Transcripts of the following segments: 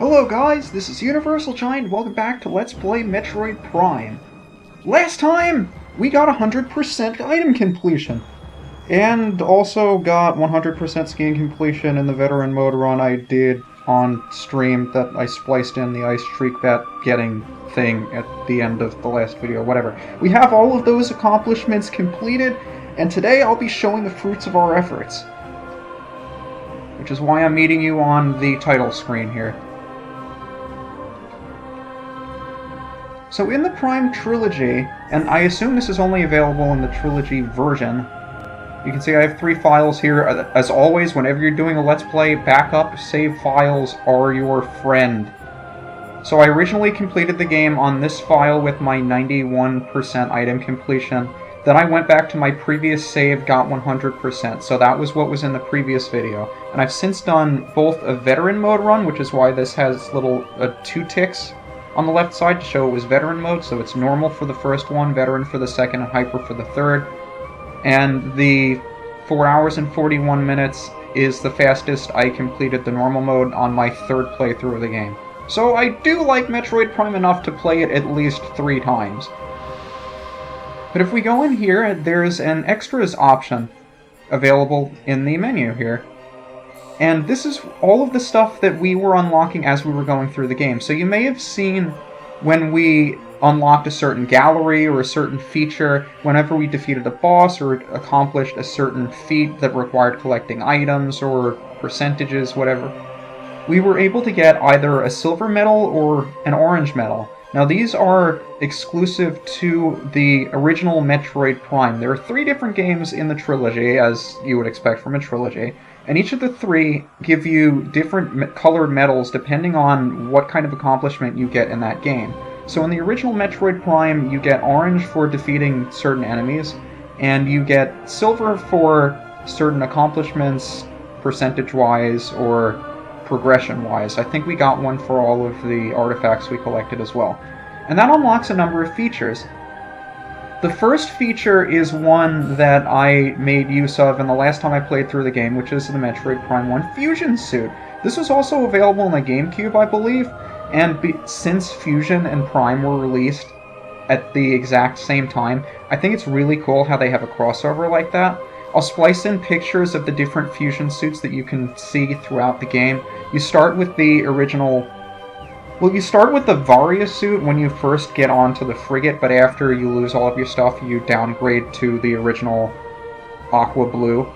Hello guys, this is UniversalGiant, welcome back to Let's Play Metroid Prime. Last time, we got 100% item completion. And also got 100% skiing completion in the veteran mode run I did on stream that I spliced in the ice streak bat getting thing at the end of the last video, whatever. We have all of those accomplishments completed, and today I'll be showing the fruits of our efforts. Which is why I'm meeting you on the title screen here. So in the Prime Trilogy, and I assume this is only available in the Trilogy version, you can see I have 3 files here. As always, whenever you're doing a Let's Play, backup save files are your friend. So I originally completed the game on this file with my 91% item completion. Then I went back to my previous save, got 100%, so that was what was in the previous video. And I've since done both a veteran mode run, which is why this has little 2 ticks on the left side to show it was veteran mode, so it's normal for the first one, veteran for the second, and hyper for the third. And the 4 hours and 41 minutes is the fastest I completed the normal mode on my 3rd playthrough of the game. So I do like Metroid Prime enough to play it at least 3 times. But if we go in here, there's an extras option available in the menu here. And this is all of the stuff that we were unlocking as we were going through the game. So you may have seen when we unlocked a certain gallery or a certain feature, whenever we defeated a boss or accomplished a certain feat that required collecting items or percentages, whatever, we were able to get either a silver medal or an orange medal. Now these are exclusive to the original Metroid Prime. There are 3 different games in the trilogy, as you would expect from a trilogy. And each of the 3 give you different colored medals depending on what kind of accomplishment you get in that game. So in the original Metroid Prime, you get orange for defeating certain enemies, and you get silver for certain accomplishments, percentage-wise or progression-wise. I think we got one for all of the artifacts we collected as well. And that unlocks a number of features. The first feature is one that I made use of in the last time I played through the game, which is the Metroid Prime 1 Fusion Suit. This was also available on the GameCube, I believe, and since Fusion and Prime were released at the exact same time, I think it's really cool how they have a crossover like that. I'll splice in pictures of the different Fusion suits that you can see throughout the game. You start with the original... Well, you start with the Varia suit when you first get onto the frigate, but after you lose all of your stuff, you downgrade to the original aqua blue.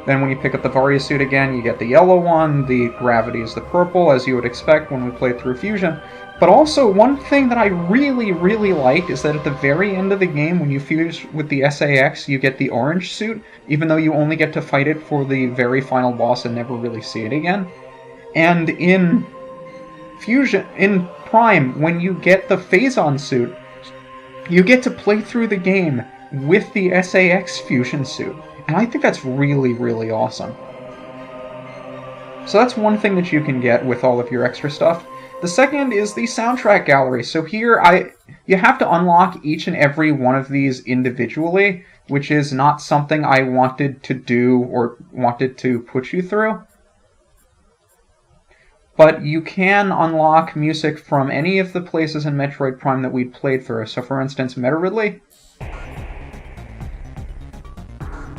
Then when you pick up the Varia suit again, you get the yellow one, the gravity is the purple, as you would expect when we played through Fusion. But also, one thing that I really, really like is that at the very end of the game, when you fuse with the SAX, you get the orange suit, even though you only get to fight it for the very final boss and never really see it again. And in Prime, when you get the Phazon suit, you get to play through the game with the SAX Fusion suit. And I think that's really, really awesome. So that's one thing that you can get with all of your extra stuff. The second is the soundtrack gallery. So here, you have to unlock each and every one of these individually, which is not something I wanted to do or wanted to put you through. But you can unlock music from any of the places in Metroid Prime that we'd played through. So for instance, Metroid,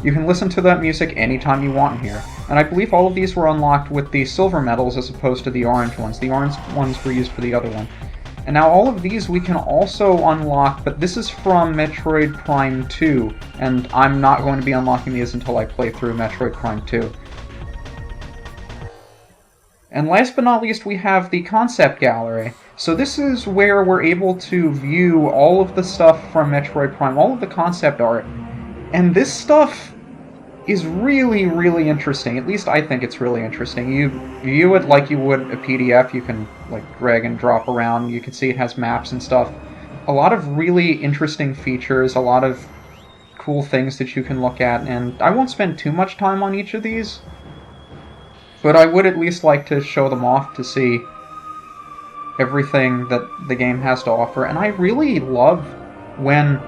you can listen to that music anytime you want in here. And I believe all of these were unlocked with the silver medals as opposed to the orange ones. The orange ones were used for the other one. And now all of these we can also unlock, but this is from Metroid Prime 2, and I'm not going to be unlocking these until I play through Metroid Prime 2. And last but not least, we have the concept gallery. So this is where we're able to view all of the stuff from Metroid Prime, all of the concept art. And this stuff is really, really interesting. At least I think it's really interesting. You view it like you would a PDF. You can like drag and drop around. You can see it has maps and stuff. A lot of really interesting features, a lot of cool things that you can look at. And I won't spend too much time on each of these, but I would at least like to show them off to see everything that the game has to offer. And I really love when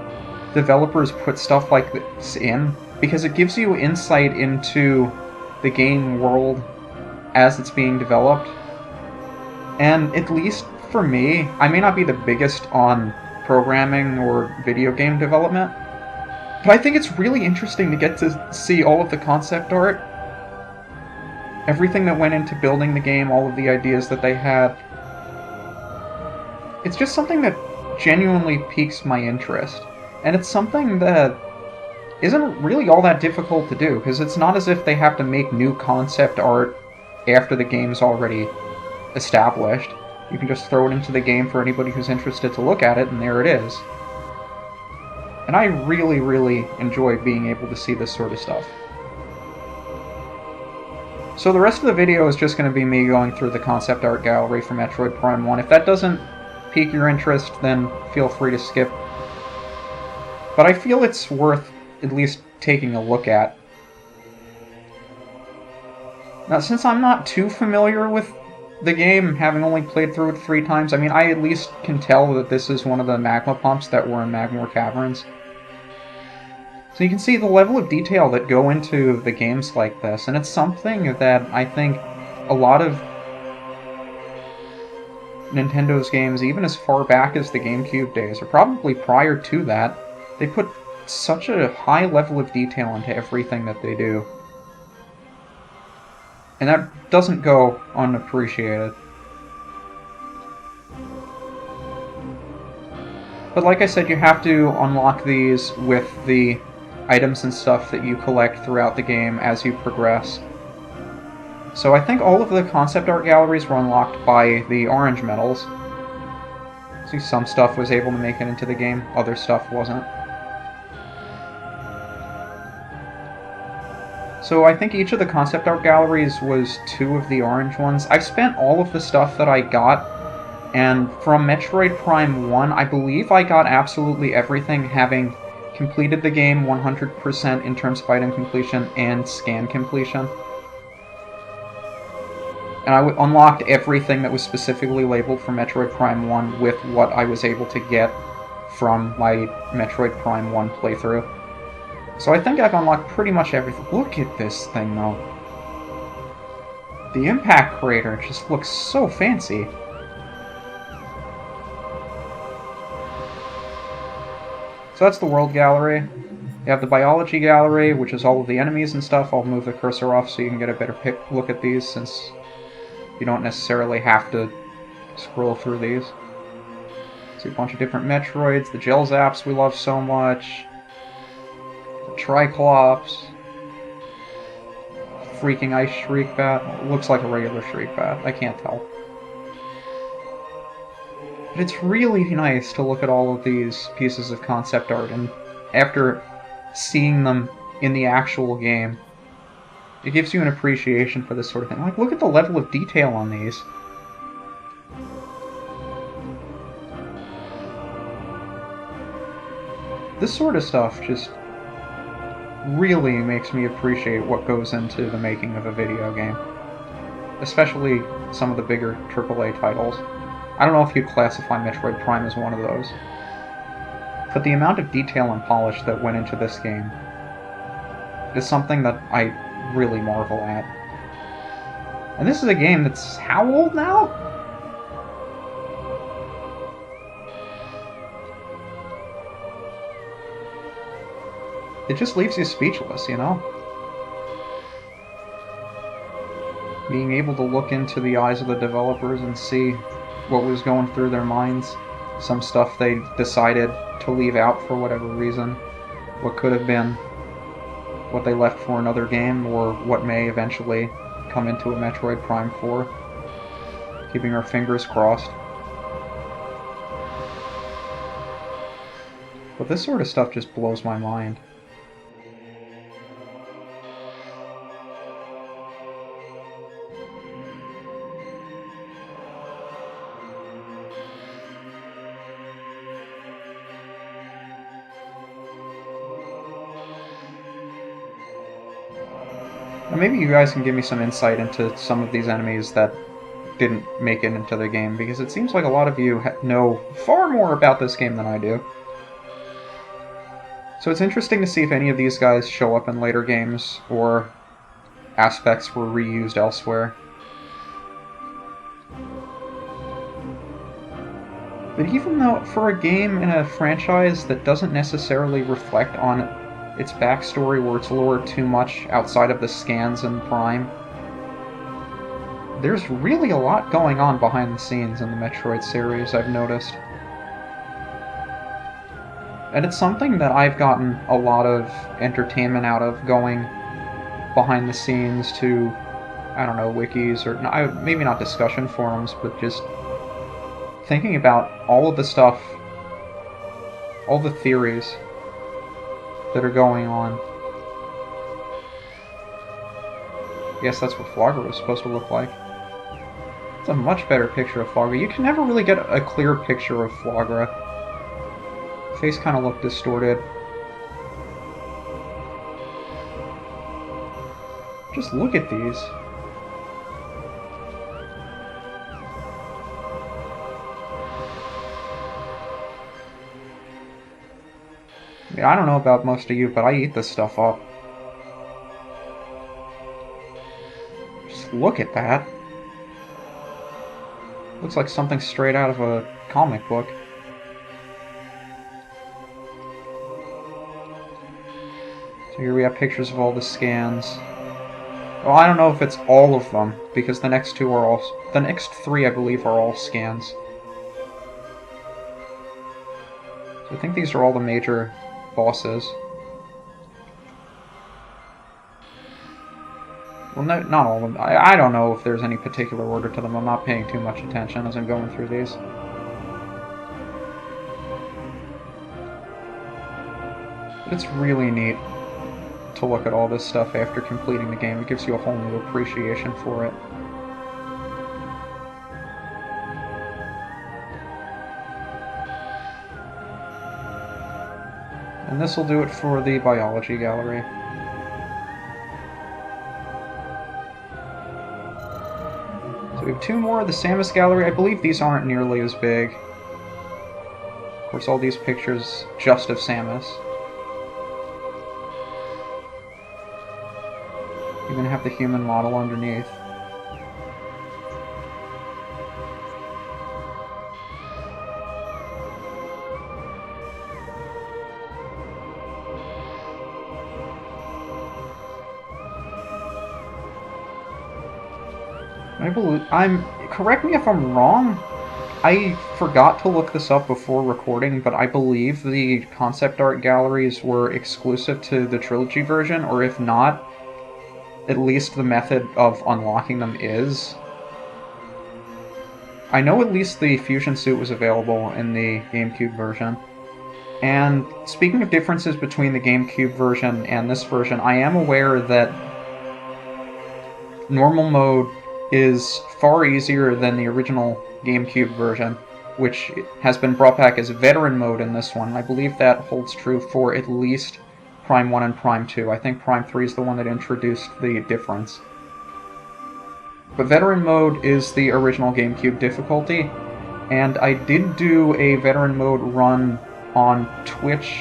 developers put stuff like this in, because it gives you insight into the game world as it's being developed. And at least for me, I may not be the biggest on programming or video game development, but I think it's really interesting to get to see all of the concept art, everything that went into building the game, all of the ideas that they had. It's just something that genuinely piques my interest, and it's something that isn't really all that difficult to do, because it's not as if they have to make new concept art after the game's already established. You can just throw it into the game for anybody who's interested to look at it, and there it is. And I really, really enjoy being able to see this sort of stuff. So the rest of the video is just going to be me going through the concept art gallery for Metroid Prime 1. If that doesn't pique your interest, then feel free to skip. But I feel it's worth at least taking a look at. Now, since I'm not too familiar with the game, having only played through it 3 times, I mean, I at least can tell that this is one of the magma pumps that were in Magmoor Caverns. So you can see the level of detail that go into the games like this, and it's something that I think a lot of Nintendo's games, even as far back as the GameCube days, or probably prior to that, they put such a high level of detail into everything that they do. And that doesn't go unappreciated. But like I said, you have to unlock these with the items and stuff that you collect throughout the game as you progress. So I think all of the concept art galleries were unlocked by the orange medals. See, some stuff was able to make it into the game, other stuff wasn't. So I think each of the concept art galleries was 2 of the orange ones. I've spent all of the stuff that I got, and from Metroid Prime 1, I believe I got absolutely everything, having completed the game 100% in terms of item completion and scan completion. And I unlocked everything that was specifically labeled for Metroid Prime 1 with what I was able to get from my Metroid Prime 1 playthrough. So I think I've unlocked pretty much everything. Look at this thing, though. The impact crater just looks so fancy. So that's the World Gallery. You have the Biology Gallery, which is all of the enemies and stuff. I'll move the cursor off so you can get a better look at these, since you don't necessarily have to scroll through these. See a bunch of different Metroids, the Gel Zaps we love so much, the Triclops, freaking Ice Shriek Bat. It looks like a regular Shriek Bat, I can't tell. But it's really nice to look at all of these pieces of concept art, and after seeing them in the actual game, it gives you an appreciation for this sort of thing. Like, look at the level of detail on these. This sort of stuff just really makes me appreciate what goes into the making of a video game. Especially some of the bigger AAA titles. I don't know if you'd classify Metroid Prime as one of those. But the amount of detail and polish that went into this game is something that I really marvel at. And this is a game that's how old now? It just leaves you speechless, you know? Being able to look into the eyes of the developers and see what was going through their minds. Some stuff they decided to leave out for whatever reason. What could have been what they left for another game, or what may eventually come into a Metroid Prime 4. Keeping our fingers crossed. But this sort of stuff just blows my mind. And maybe you guys can give me some insight into some of these enemies that didn't make it into the game, because it seems like a lot of you know far more about this game than I do. So it's interesting to see if any of these guys show up in later games, or aspects were reused elsewhere. But even though, for a game in a franchise that doesn't necessarily reflect on its backstory or its lore too much outside of the scans in Prime, there's really a lot going on behind the scenes in the Metroid series, I've noticed. And it's something that I've gotten a lot of entertainment out of, going behind the scenes to, I don't know, wikis, or maybe not discussion forums, but just thinking about all of the stuff, all the theories that are going on. I guess that's what Flogger was supposed to look like. It's a much better picture of Flogger. You can never really get a clear picture of Flogger. Face kind of looked distorted. Just look at these. I mean, I don't know about most of you, but I eat this stuff up. Just look at that. Looks like something straight out of a comic book. So here we have pictures of all the scans. Well, I don't know if it's all of them, because the next three, I believe, are all scans. So I think these are all the major bosses. Well, no, not all of them. I don't know if there's any particular order to them. I'm not paying too much attention as I'm going through these. But it's really neat to look at all this stuff after completing the game. It gives you a whole new appreciation for it. And this will do it for the biology gallery. So we have two more of the Samus gallery. I believe these aren't nearly as big. Of course, all these pictures just of Samus. You're gonna have the human model underneath. Correct me if I'm wrong, I forgot to look this up before recording, but I believe the concept art galleries were exclusive to the Trilogy version, or if not, at least the method of unlocking them is. I know at least the fusion suit was available in the GameCube version. And speaking of differences between the GameCube version and this version, I am aware that normal mode is far easier than the original GameCube version, which has been brought back as veteran mode in this one. I believe that holds true for at least Prime 1 and Prime 2. I think Prime 3 is the one that introduced the difference. But veteran mode is the original GameCube difficulty, and I did do a veteran mode run on Twitch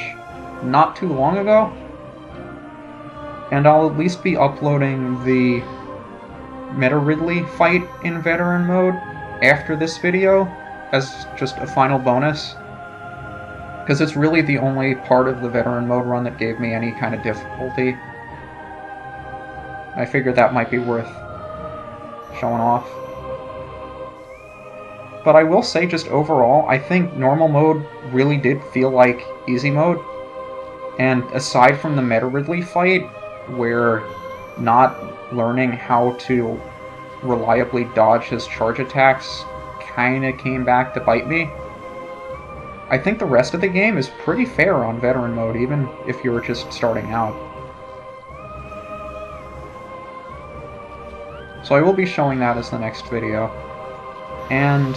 not too long ago, and I'll at least be uploading the Meta Ridley fight in veteran mode after this video as just a final bonus, because it's really the only part of the veteran mode run that gave me any kind of difficulty. I figured that might be worth showing off. But I will say, just overall, I think normal mode really did feel like easy mode, and aside from the Meta Ridley fight, where not learning how to reliably dodge his charge attacks kinda came back to bite me, I think the rest of the game is pretty fair on veteran mode, even if you're just starting out. So I will be showing that as the next video. And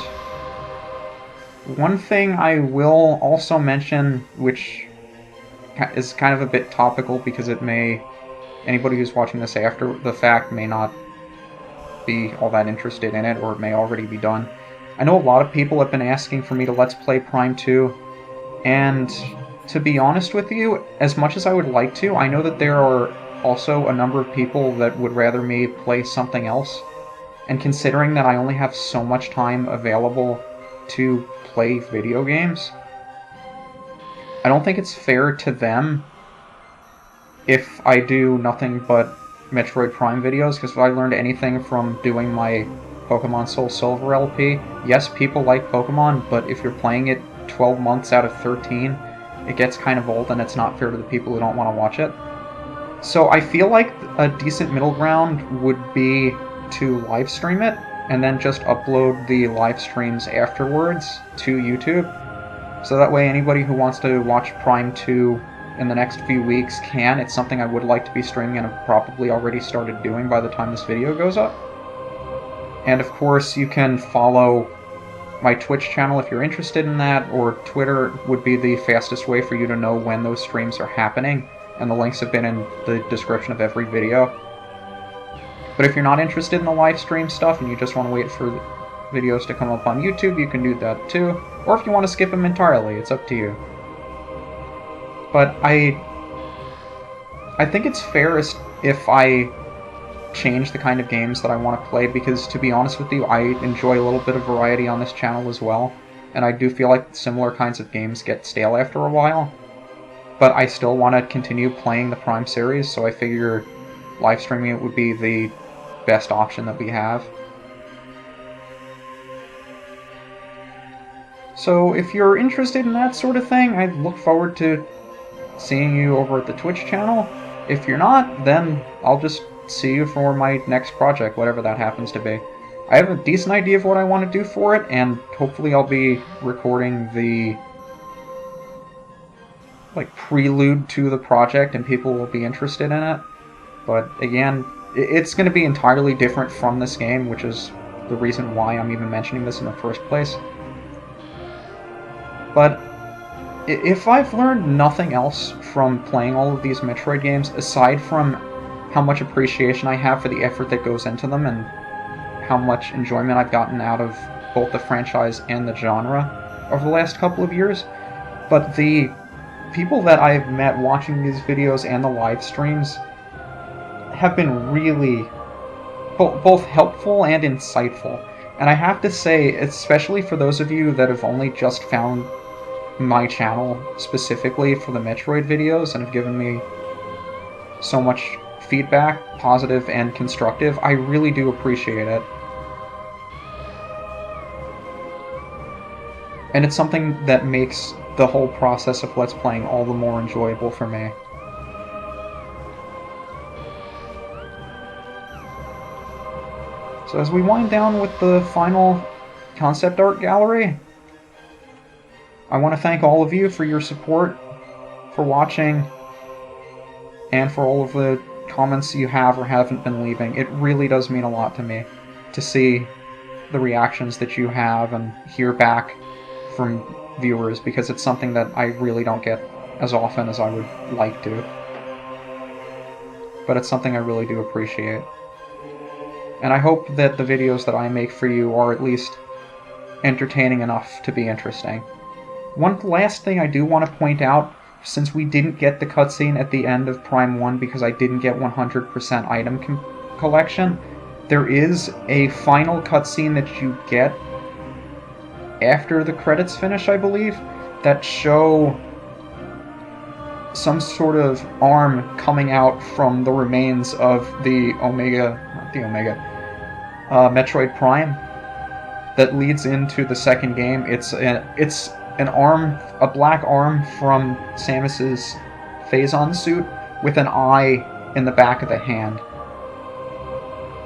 one thing I will also mention, which is kind of a bit topical because it may, anybody who's watching this after the fact may not be all that interested in it, or it may already be done. I know a lot of people have been asking for me to Let's Play Prime 2, and to be honest with you, as much as I would like to, I know that there are also a number of people that would rather me play something else, and considering that I only have so much time available to play video games. I don't think it's fair to them if I do nothing but Metroid Prime videos, because if I learned anything from doing my Pokemon Soul Silver LP, yes, people like Pokemon, but if you're playing it 12 months out of 13, it gets kind of old and it's not fair to the people who don't want to watch it. So I feel like a decent middle ground would be to live stream it, and then just upload the live streams afterwards to YouTube. So that way anybody who wants to watch Prime 2 in the next few weeks can. It's something I would like to be streaming and have probably already started doing by the time this video goes up. And of course you can follow my Twitch channel if you're interested in that, or Twitter would be the fastest way for you to know when those streams are happening, and the links have been in the description of every video. But if you're not interested in the live stream stuff and you just want to wait for videos to come up on YouTube, you can do that too. Or if you want to skip them entirely, it's up to you. But I think it's fairest if I change the kind of games that I want to play, because to be honest with you, I enjoy a little bit of variety on this channel as well, and I do feel like similar kinds of games get stale after a while. But I still want to continue playing the Prime series, so I figure live streaming it would be the best option that we have. So if you're interested in that sort of thing, I look forward to seeing you over at the Twitch channel. If you're not, then I'll just see you for my next project, whatever that happens to be. I have a decent idea of what I want to do for it, and hopefully I'll be recording the prelude to the project and people will be interested in it. But again, it's going to be entirely different from this game, which is the reason why I'm even mentioning this in the first place. But if I've learned nothing else from playing all of these Metroid games, aside from how much appreciation I have for the effort that goes into them and how much enjoyment I've gotten out of both the franchise and the genre over the last couple of years, but the people that I've met watching these videos and the live streams have been really both helpful and insightful. And I have to say, especially for those of you that have only just found my channel specifically for the Metroid videos and have given me so much feedback, positive and constructive, I really do appreciate it. And it's something that makes the whole process of Let's Playing all the more enjoyable for me. So as we wind down with the final concept art gallery, I want to thank all of you for your support, for watching, and for all of the comments you have or haven't been leaving. It really does mean a lot to me to see the reactions that you have and hear back from viewers, because it's something that I really don't get as often as I would like to. But it's something I really do appreciate. And I hope that the videos that I make for you are at least entertaining enough to be interesting. One last thing I do want to point out, since we didn't get the cutscene at the end of Prime 1 because I didn't get 100% item collection, there is a final cutscene that you get after the credits finish, I believe, that show some sort of arm coming out from the remains of the Metroid Prime that leads into the second game. It's an arm, a black arm from Samus's Phazon suit with an eye in the back of the hand.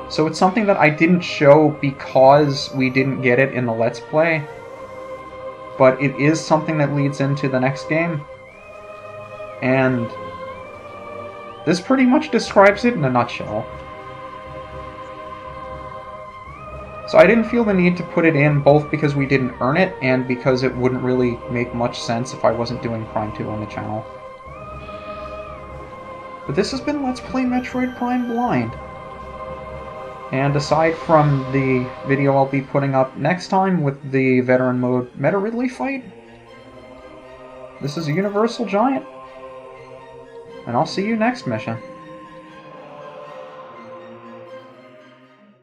So it's something that I didn't show because we didn't get it in the Let's Play, but it is something that leads into the next game. And this pretty much describes it in a nutshell. So I didn't feel the need to put it in, both because we didn't earn it, and because it wouldn't really make much sense if I wasn't doing Prime 2 on the channel. But this has been Let's Play Metroid Prime Blind. And aside from the video I'll be putting up next time with the Veteran Mode Meta Ridley fight, this is UniversalGiant, and I'll see you next mission.